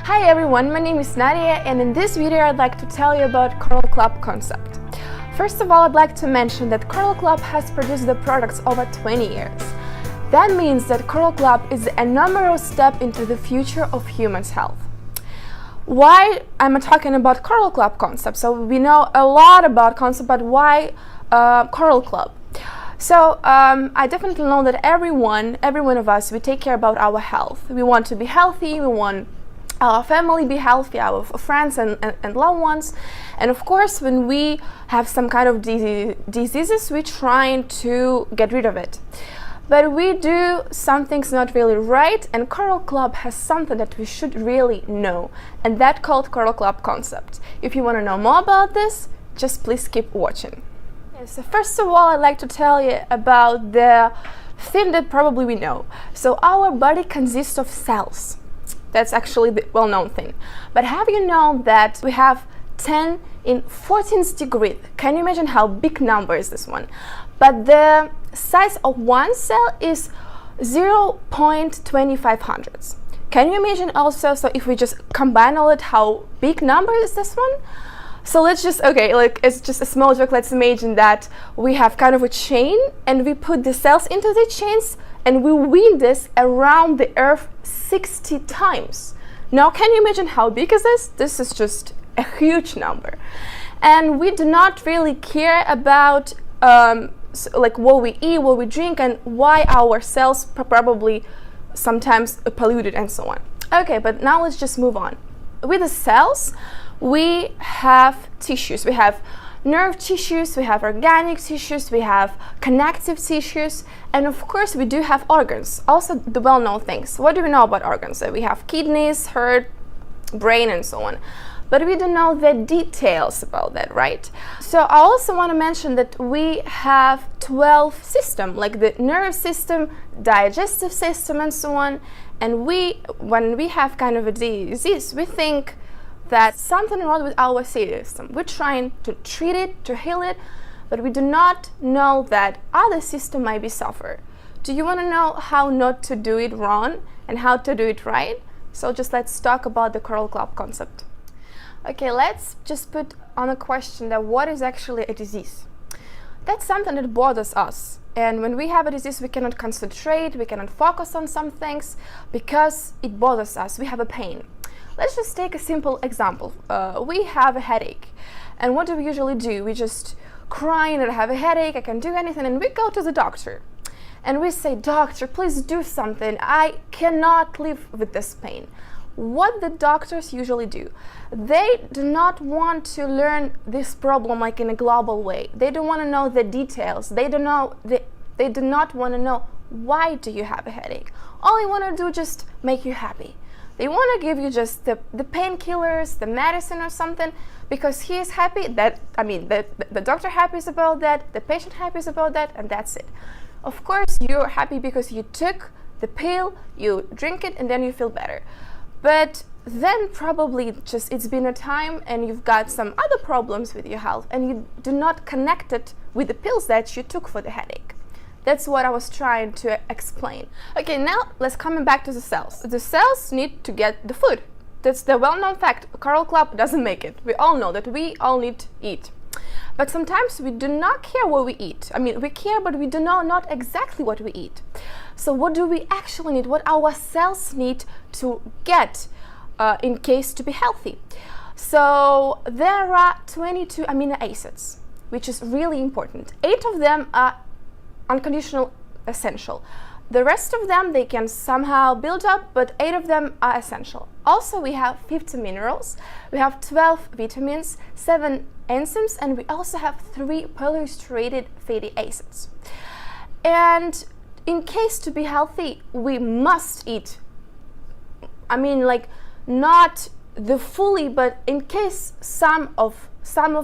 Hi everyone, my name is Nadia, and in this video I'd like to tell you about Coral Club concept. First of all, I'd like to mention that Coral Club has produced the products over 20 years. That means that Coral Club is a numerous step into the future of humans' health. Why I'm talking about Coral Club concept? So we know a lot about concept, but why Coral Club? So I definitely know that every one of us, we take care about our health. We want to be healthy, we want our family be healthy, our friends and loved ones. And of course, when we have some kind of diseases, we're trying to get rid of it. But we do some things not really right, and Coral Club has something that we should really know, and that called Coral Club concept. If you want to know more about this, just please keep watching. So first of all, I'd like to tell you about the thing that probably we know. So our body consists of cells. That's actually the well-known thing. But have you known that we have 10 in 14th degree? Can you imagine how big number is this one? But the size of one cell is 0.2500. Can you imagine also, so if we just combine all it, how big number is this one? So let's just, okay, like it's just a small joke. Let's imagine that we have kind of a chain and we put the cells into the chains and we wind this around the earth 60 times. Now, can you imagine how big is this? This is just a huge number. And we do not really care about like what we eat, what we drink, and why our cells probably sometimes polluted and so on. Okay, but now let's just move on. With the cells, we have tissues. We have nerve tissues, we have organic tissues, we have connective tissues, and of course we do have organs. Also the well-known things. What do we know about organs? So we have kidneys, heart, brain, and so on. But we don't know the details about that, right? So I also want to mention that we have 12 systems, like the nervous system, digestive system, and so on. And when we have kind of a disease, we think that something wrong with our system. We're trying to treat it, to heal it, but we do not know that other system might be suffer. Do you want to know how not to do it wrong and how to do it right? So just let's talk about the Coral Club concept. Okay, let's just put on a question that what is actually a disease? That's something that bothers us. And when we have a disease, we cannot concentrate, we cannot focus on some things because it bothers us. We have a pain. Let's just take a simple example. We have a headache. And what do we usually do? We just cry and I have a headache, I can't do anything, and we go to the doctor. And we say, doctor, please do something. I cannot live with this pain. What the doctors usually do, they do not want to learn this problem like in a global way. They don't want to know the details. They do not want to know why do you have a headache. All they want to do is just make you happy. They want to give you just the painkillers, the medicine or something, because he is happy, that, I mean, the doctor happy is about that, the patient happy is about that, and that's it. Of course, you're happy because you took the pill, you drink it, and then you feel better. But then probably just it's been a time and you've got some other problems with your health and you do not connect it with the pills that you took for the headache. That's what I was trying to explain. Okay, now let's come back to the cells. The cells need to get the food. That's the well-known fact. Coral Club doesn't make it. We all know that we all need to eat. But sometimes we do not care what we eat. I mean, we care, but we do not exactly what we eat. So what do we actually need? What our cells need to get in case to be healthy? So there are 22 amino acids, which is really important. 8 of them are unconditional essential. The rest of them, they can somehow build up, but 8 of them are essential. Also, we have 50 minerals, we have 12 vitamins, 7 enzymes, and we also have 3 polyunsaturated fatty acids. And in case to be healthy, we must eat. I mean, like, not the fully, but in case some of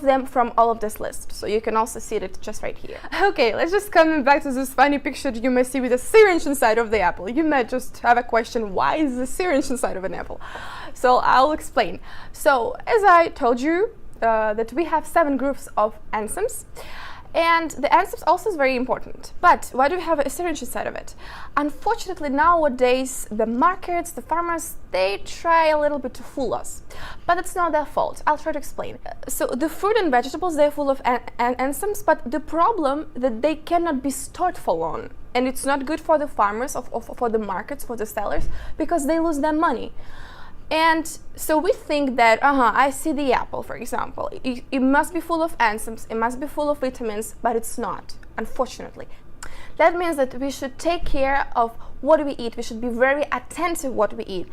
them from all of this list. So you can also see it just right here. Okay, let's just come back to this funny picture that you may see with a syringe inside of the apple. You might just have a question, why is the syringe inside of an apple? So I'll explain. So as I told you, that we have 7 groups of enzymes, And the enzymes also is very important. But why do we have a syringe side of it? Unfortunately, nowadays, the markets, the farmers, they try a little bit to fool us. But it's not their fault. I'll try to explain. So the fruit and vegetables, they're full of enzymes, but the problem that they cannot be stored for long. And it's not good for the farmers, for the markets, for the sellers, because they lose their money. And so we think that, I see the apple, for example. It must be full of enzymes, it must be full of vitamins, but it's not, unfortunately. That means that we should take care of what we eat. We should be very attentive what we eat.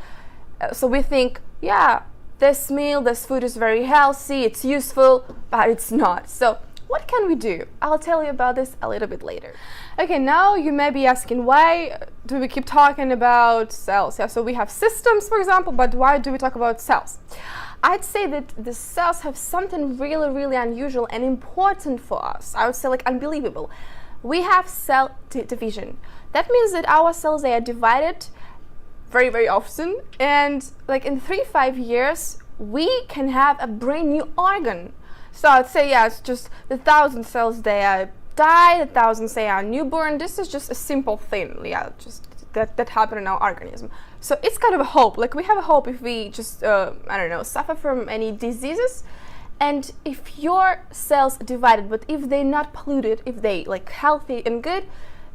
So we think, yeah, this meal, this food is very healthy, it's useful, but it's not. So what can we do? I'll tell you about this a little bit later. Okay, now you may be asking, why do we keep talking about cells? Yeah, so we have systems, for example, but why do we talk about cells? I'd say that the cells have something really, really unusual and important for us. I would say like unbelievable. We have cell division. That means that our cells, they are divided very, very often, and like in 3-5 years, we can have a brand new organ. So I'd say, yeah, it's just the 1,000 cells, they are die, the 1,000 say are newborn. This is just a simple thing, yeah, just that happen in our organism. So it's kind of a hope, like we have a hope if we just, I don't know, suffer from any diseases. And if your cells divided, but if they're not polluted, if they like healthy and good,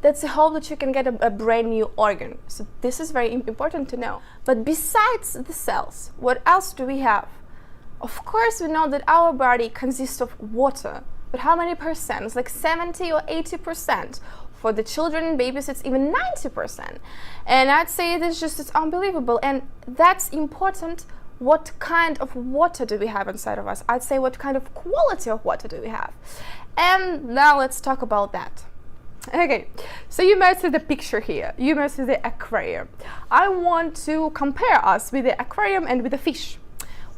that's a hope that you can get a brand new organ. So this is very important to know. But besides the cells, what else do we have? Of course, we know that our body consists of water, but how many percent? It's like 70 or 80%. For the children and babies, it's even 90%. And I'd say it's unbelievable. And that's important. What kind of water do we have inside of us? I'd say what kind of quality of water do we have? And now let's talk about that. Okay, so you might see the picture here. You might see the aquarium. I want to compare us with the aquarium and with the fish.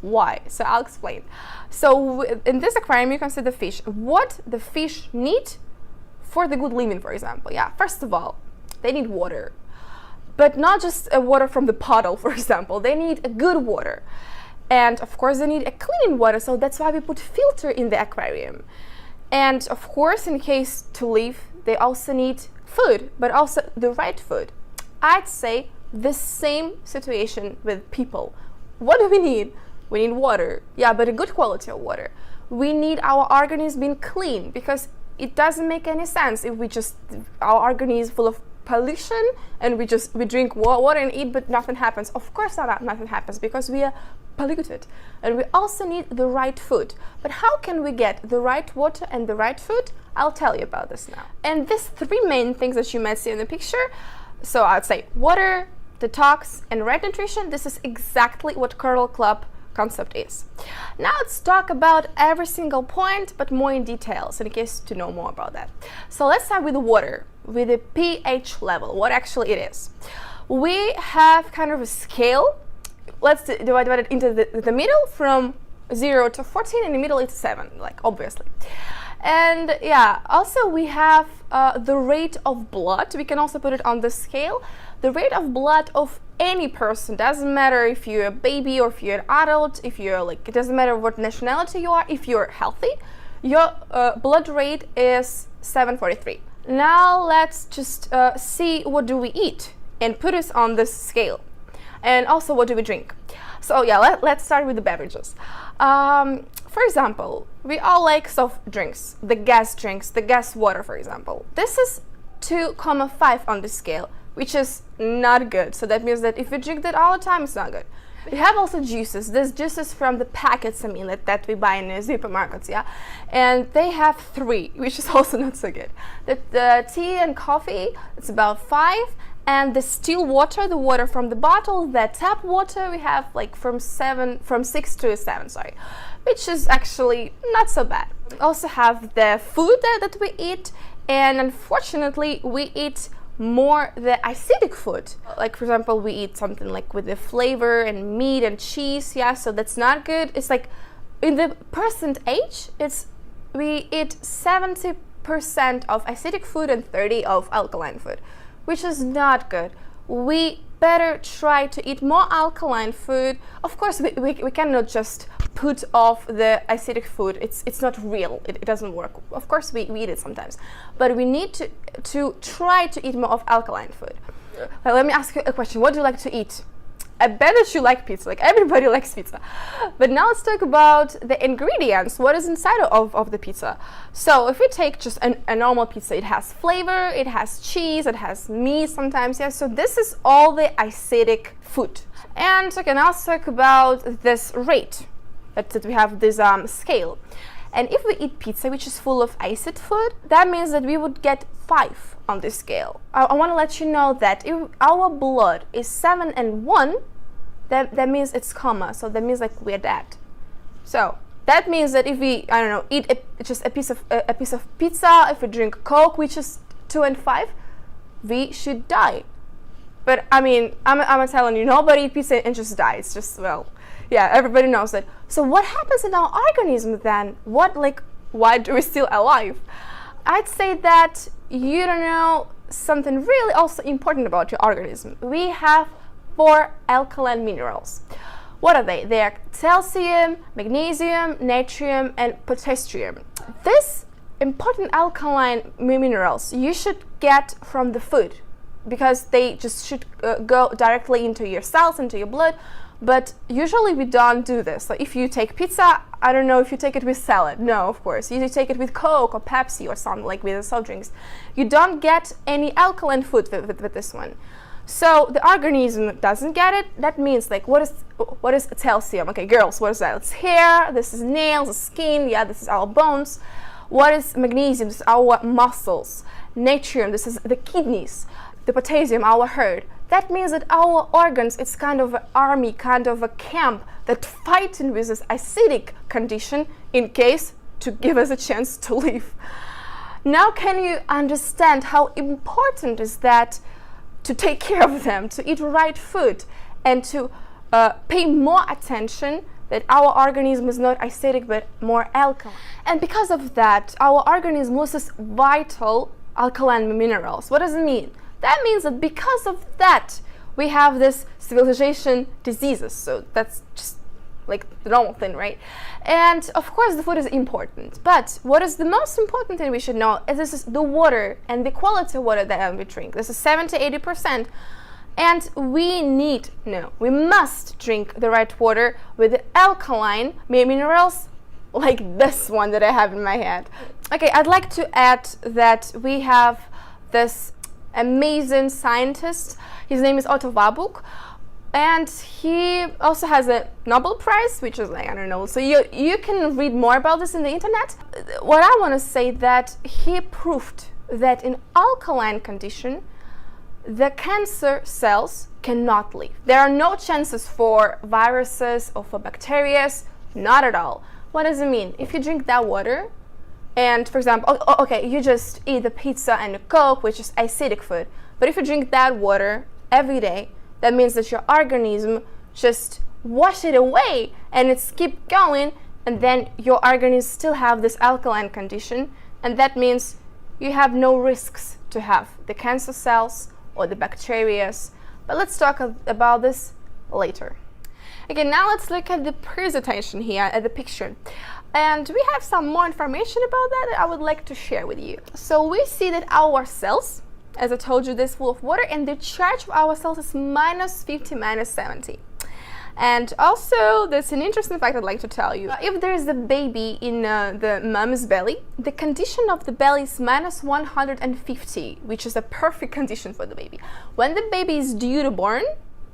Why? So I'll explain. So in this aquarium, you can see the fish. What the fish need for the good living, for example. Yeah, first of all, they need water. But not just water from the bottle, for example. They need a good water. And of course, they need a clean water. So that's why we put filter in the aquarium. And of course, in case to live, they also need food, but also the right food. I'd say the same situation with people. What do we need? We need water, yeah, but a good quality of water. We need our organism being clean, because it doesn't make any sense if our organism is full of pollution and we drink water and eat, but nothing happens. Of course nothing happens, because we are polluted. And we also need the right food. But how can we get the right water and the right food? I'll tell you about this now. And these three main things that you might see in the picture, so I'd say water, detox, and right nutrition, this is exactly what Curl Club concept is. Now let's talk about every single point, but more in details, in case to know more about that. So let's start with the water, with the pH level, what actually it is. We have kind of a scale. Let's divide it into the middle from 0 to 14, in the middle it's 7, like obviously. And yeah, also we have the rate of blood. We can also put it on the scale. The rate of blood of any person, doesn't matter if you're a baby or if you're an adult, if you're like, it doesn't matter what nationality you are, if you're healthy, your blood rate is 743. Now let's just see what do we eat and put us on this scale. And also what do we drink? So yeah, let's start with the beverages. For example, we all like soft drinks, the gas drinks, the gas water, for example. This is 2.5 on the scale, which is not good. So that means that if you drink that all the time, it's not good. We have also juices. There's juices from the packets, that we buy in the supermarkets, yeah? And they have 3, which is also not so good. The tea and coffee, it's about 5. And the still water, the water from the bottle, the tap water, we have like from 6 to 7, sorry, which is actually not so bad. We also have the food that we eat, and unfortunately we eat more the acidic food. Like for example, we eat something like with the flavor and meat and cheese, yeah, so that's not good. It's like in the percent age, we eat 70% of acidic food and 30% of alkaline food, which is not good. We better try to eat more alkaline food. Of course, we cannot just put off the acidic food. It's not real. It doesn't work. Of course, we eat it sometimes, but we need to try to eat more of alkaline food. Let me ask you a question. What do you like to eat? I bet that you like pizza. Like, everybody likes pizza. But now let's talk about the ingredients. What is inside of the pizza? So if we take just a normal pizza, it has flavor, it has cheese, it has meat sometimes. Yeah. So this is all the acidic food. And okay, now let's talk about this rate that we have this scale. And if we eat pizza which is full of acid food, that means that we would get 5 on this scale. I want to let you know that if our blood is 7 and 1, that means it's coma. So that means like we're dead. So that means that if we, I don't know, eat just a piece of pizza, if we drink Coke which is 2 and 5, we should die. But I mean, I'm telling you, nobody eat pizza and just die. It's just, well, yeah, everybody knows that. So what happens in our organism then? Why do we still alive? I'd say that you don't know something really also important about your organism. We have 4 alkaline minerals. What are they? They are calcium, magnesium, natrium, and potassium. These important alkaline minerals you should get from the food, because they just should go directly into your cells, into your blood. But usually we don't do this. So if you take pizza, I don't know if you take it with salad. No, of course. You take it with Coke or Pepsi or something, like with the soft drinks. You don't get any alkaline food with this one. So the organism doesn't get it. That means, like, what is calcium? Okay, girls, what is that? It's hair, this is nails, skin, yeah, this is our bones. What is magnesium? This is our muscles. Natrium, this is the kidneys. The potassium, our heart. That means that our organs, it's kind of an army, kind of a camp that fighting with this acidic condition in case to give us a chance to live. Now can you understand how important is that to take care of them, to eat right food, and to pay more attention that our organism is not acidic but more alkaline. And because of that, our organism loses vital alkaline minerals. What does it mean? That means that because of that, we have this civilization diseases. So that's just like the normal thing, right? And of course the food is important, but what is the most important thing we should know is this is the water and the quality of water that we drink. This is 70-80%. And we must drink the right water with the alkaline minerals like this one that I have in my head. Okay, I'd like to add that we have this amazing scientist. His name is Otto Warburg, and he also has a Nobel Prize, which is like, I don't know, so you can read more about this in the internet. What I want to say that he proved that in alkaline condition the cancer cells cannot live. There are no chances for viruses or for bacteria, not at all. What does it mean? If you drink that water, and for example, okay, you just eat the pizza and the Coke, which is acidic food, but if you drink that water every day, that means that your organism just wash it away and it's keep going, and then your organism still have this alkaline condition, and that means you have no risks to have the cancer cells or the bacteria. But let's talk about this later. Okay, now let's look at the presentation here, at the picture. And we have some more information about that I would like to share with you. So we see that our cells, as I told you, this full of water, and the charge of our cells is -50, -70. And also, there's an interesting fact I'd like to tell you. If there's a baby in the mom's belly, the condition of the belly is -150, which is a perfect condition for the baby. When the baby is due to born,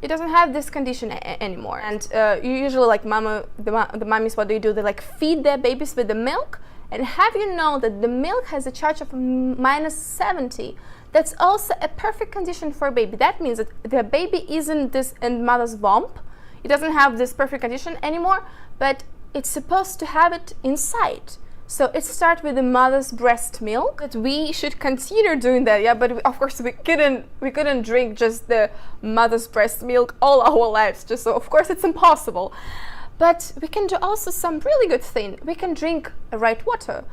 it doesn't have this condition anymore. And usually, like the mummies, what do? They like feed their babies with the milk. And have you known that the milk has a charge of -70? That's also a perfect condition for a baby. That means that the baby isn't this in mother's womb. It doesn't have this perfect condition anymore, but it's supposed to have it inside. So it starts with the mother's breast milk. That we should consider doing that, yeah. But of course we couldn't drink just the mother's breast milk all our lives. Just so of course it's impossible. But we can do also some really good thing. We can drink the right water,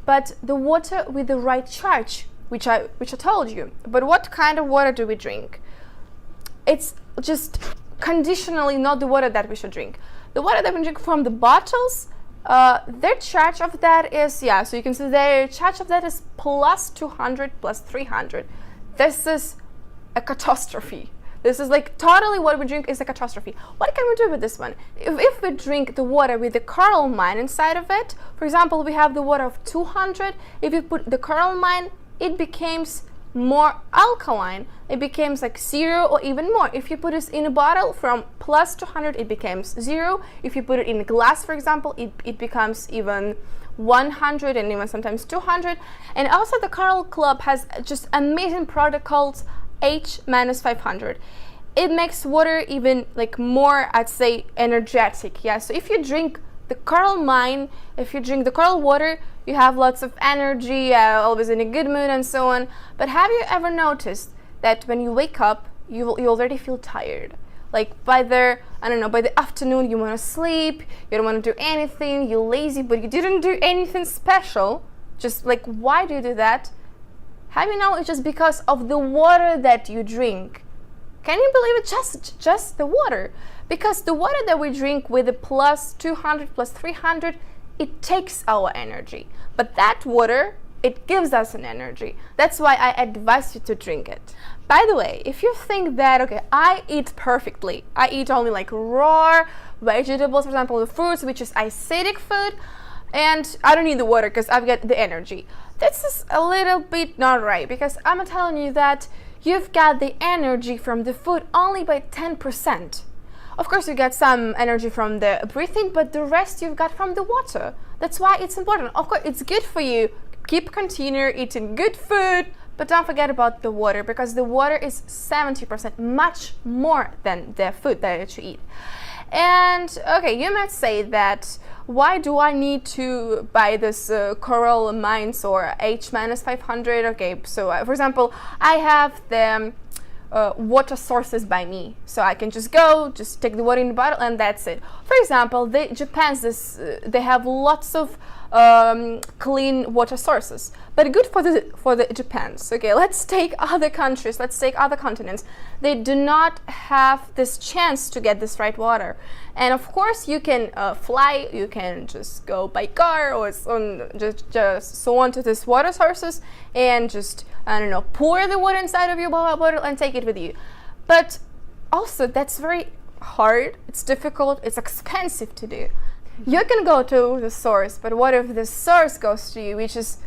but the water with the right charge, which I told you. But what kind of water do we drink? it's just conditionally not the water that we should drink. The water that we drink from the bottles, their charge of that is, yeah, so you can see their charge of that is plus 200, plus 300. This is a catastrophe. This is like totally what we drink is a catastrophe. What can we do with this one? If we drink the water with the coral mine inside of it, for example, we have the water of 200. If you put the coral mine, it becomes more alkaline. It becomes like 0 or even more. If you put it in a bottle from plus 200, it becomes 0. If you put it in a glass, for example, it becomes even 100 and even sometimes 200. And also the Coral Club has just amazing product called H-500. It makes water even like more, I'd say, energetic. Yeah, so if you drink the coral mine, if you drink the coral water, you have lots of energy, always in a good mood and so on. But have you ever noticed that when you wake up, you already feel tired? Like by the afternoon you want to sleep, you don't want to do anything, you're lazy, but you didn't do anything special. Just like, why do you do that? Have you know it's just because of the water that you drink. Can you believe it? Just the water. Because the water that we drink with the plus 200, plus 300, it takes our energy. But that water, it gives us an energy. That's why I advise you to drink it. By the way, if you think that, okay, I eat perfectly, I eat only like raw vegetables, for example, the fruits, which is acidic food, and I don't need the water because I've got the energy. This is a little bit not right, because I'm telling you that you've got the energy from the food only by 10%. Of course, you get some energy from the breathing, but the rest you've got from the water. That's why it's important. Of course, it's good for you. Keep continue eating good food, but don't forget about the water, because the water is 70%, much more than the food that you eat. And okay, you might say that, why do I need to buy this coral mines or H-500? Okay, so for example, I have the water sources by me, so I can just take the water in the bottle and that's it. For example, they have lots of clean water sources, but good for the Japans. Okay, let's take other countries, let's take other continents. They do not have this chance to get this right water. And of course, you can fly, you can just go by car or just so on to these water sources and just, I don't know, pour the water inside of your bottle and take it with you. But also, that's very hard, it's difficult, it's expensive to do. You can go to the source, but what if the source goes to you, which is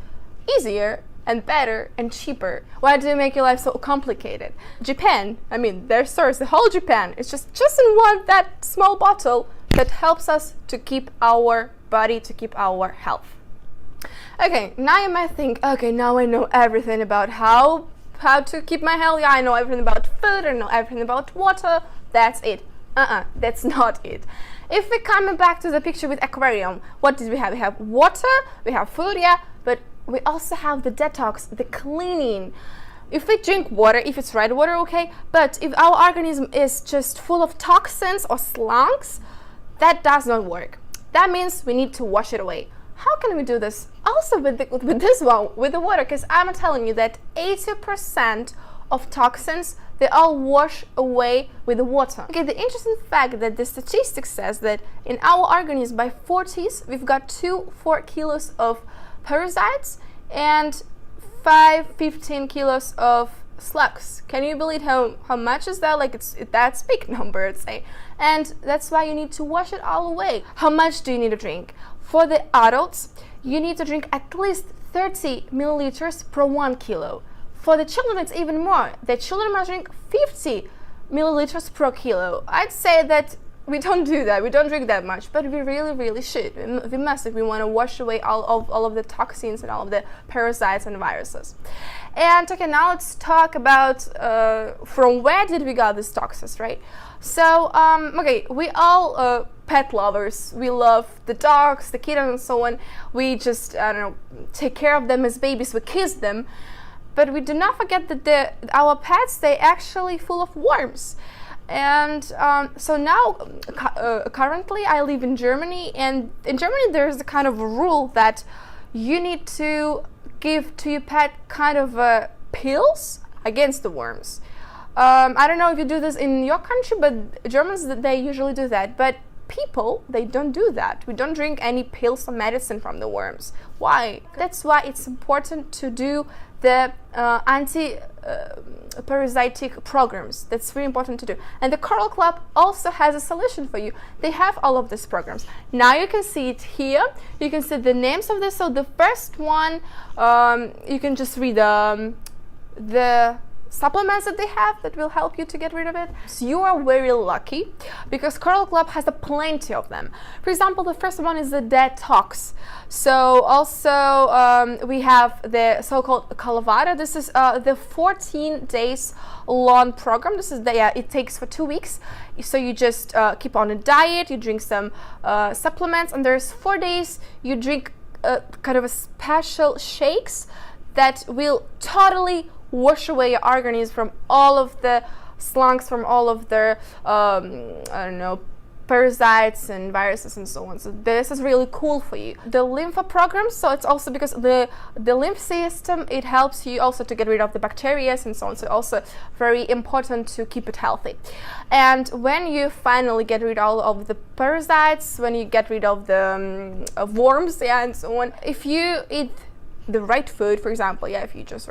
easier and better and cheaper? Why do you make your life so complicated? Japan, I mean, their source, the whole Japan, it's just in that small bottle that helps us to keep our body, to keep our health. Okay, now you might think, okay, now I know everything about how to keep my health. Yeah, I know everything about food, I know everything about water. That's it. That's not it. If we're coming back to the picture with aquarium, what did we have? We have water, we have food, yeah, but we also have the detox, the cleaning. If we drink water, if it's red water, okay, but if our organism is just full of toxins or slunks, that does not work. That means we need to wash it away. How can we do this? Also with this one, with the water, because I'm telling you that 80% of toxins, they all wash away with the water. Okay, the interesting fact that the statistics says that in our organism by 40s, we've got 4 kilos of parasites and 15 kilos of slugs. Can you believe how much is that? Like that's big number, I'd say. And that's why you need to wash it all away. How much do you need to drink? For the adults, you need to drink at least 30 milliliters per 1 kilo. For the children, it's even more. The children must drink 50 milliliters per kilo. I'd say that we don't do that. We don't drink that much, but we really, really should. We must if we want to wash away all of the toxins and all of the parasites and viruses. And okay, now let's talk about from where did we get these toxins, right? So, okay, we all pet lovers. We love the dogs, the kittens, and so on. We just, I don't know, take care of them as babies. We kiss them. But we do not forget that our pets, they actually full of worms. And so now, currently, I live in Germany, and in Germany there's a kind of a rule that you need to give to your pet kind of pills against the worms. I don't know if you do this in your country, but Germans, they usually do that. But people, they don't do that. We don't drink any pills or medicine from the worms. Why? That's why it's important to do the anti-parasitic programs. That's very important to do. And the Coral Club also has a solution for you. They have all of these programs. Now you can see it here. You can see the names of this. So the first one, you can just read the supplements that they have that will help you to get rid of it. So you are very lucky because Coral Club has a plenty of them. For example, the first one is the detox. So also we have the so-called Calavada. This is the 14 days long program. This is the, it takes for 2 weeks. So you just keep on a diet, you drink some supplements, and there's 4 days you drink kind of a special shakes that will totally wash away your organism from all of the slunks, from all of the I don't know, parasites and viruses and so on. So this is really cool for you. The lymph program, so it's also because the lymph system, it helps you also to get rid of the bacteria and so on. So also very important to keep it healthy. And when you finally get rid of all of the parasites, when you get rid of the worms, yeah, and so on, if you eat the right food, for example, yeah, if you just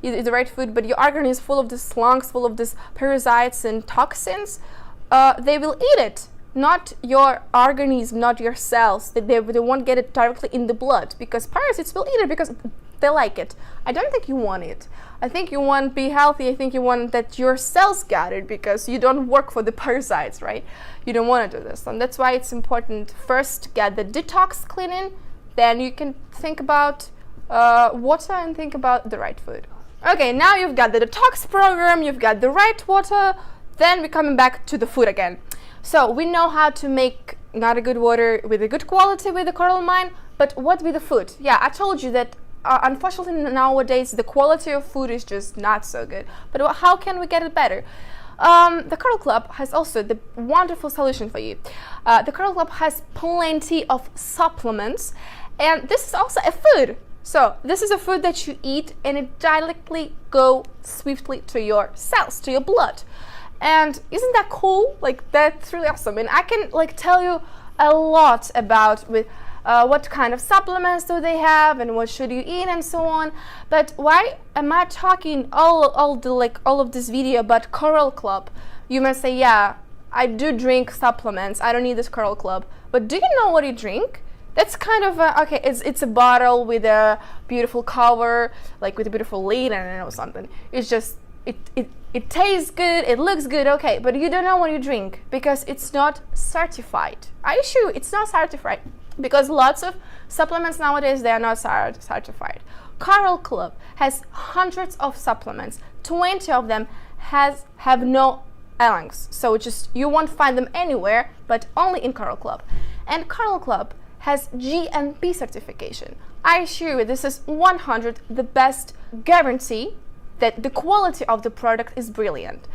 eat the right food, but your organism is full of these slunks, full of these parasites and toxins, they will eat it. Not your organism, not your cells. They won't get it directly in the blood, because parasites will eat it because they like it. I don't think you want it. I think you want to be healthy. I think you want that your cells get it, because you don't work for the parasites, right? You don't want to do this. And that's why it's important first get the detox cleaning, then you can think about water and think about the right food. Okay, now you've got the detox program, you've got the right water, then we're coming back to the food again. So we know how to make not a good water with a good quality with the coral mine, but what with the food? Yeah, I told you that unfortunately nowadays the quality of food is just not so good. But how can we get it better? The Coral Club has also the wonderful solution for you. The Coral Club has plenty of supplements, and this is also a food. So this is a food that you eat and it directly goes swiftly to your cells, to your blood. And isn't that cool? Like, that's really awesome. And I can like tell you a lot about with what kind of supplements do they have and what should you eat and so on. But why am I talking all of this video about Coral Club? You must say, yeah, I do drink supplements. I don't need this Coral Club. But do you know what you drink? That's kind of okay. It's a bottle with a beautiful cover, like with a beautiful lid, and I don't know, something. It's just it tastes good, it looks good, okay, but you don't know what you drink because it's not certified. I assure you, it's not certified because lots of supplements nowadays, they are not certified. Coral Club has hundreds of supplements. 20 of them have no lungs, so just you won't find them anywhere, but only in Coral Club. And Coral Club has GMP certification. I assure you, this is 100 the best guarantee that the quality of the product is brilliant.